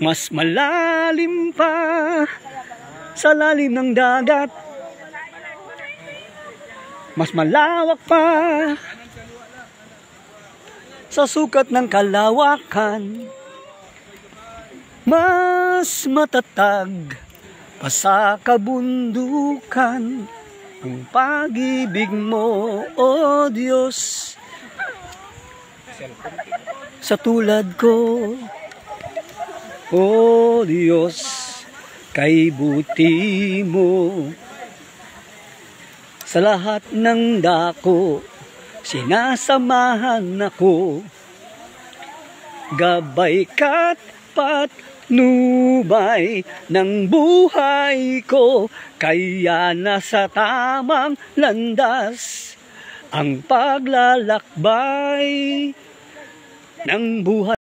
Mas malalim pa sa lalim ng dagat, mas malawak pa sa sukat ng kalawakan, mas matatag pa sa kabundukan ang pag-ibig mo, O Diyos. Sa tulad ko, O Diyos, kay buti mo. Sa lahat ng dako, sinasamahan ako. Gabay ka't patnubay ng buhay ko, kaya nasa tamang landas ang paglalakbay ng buhay.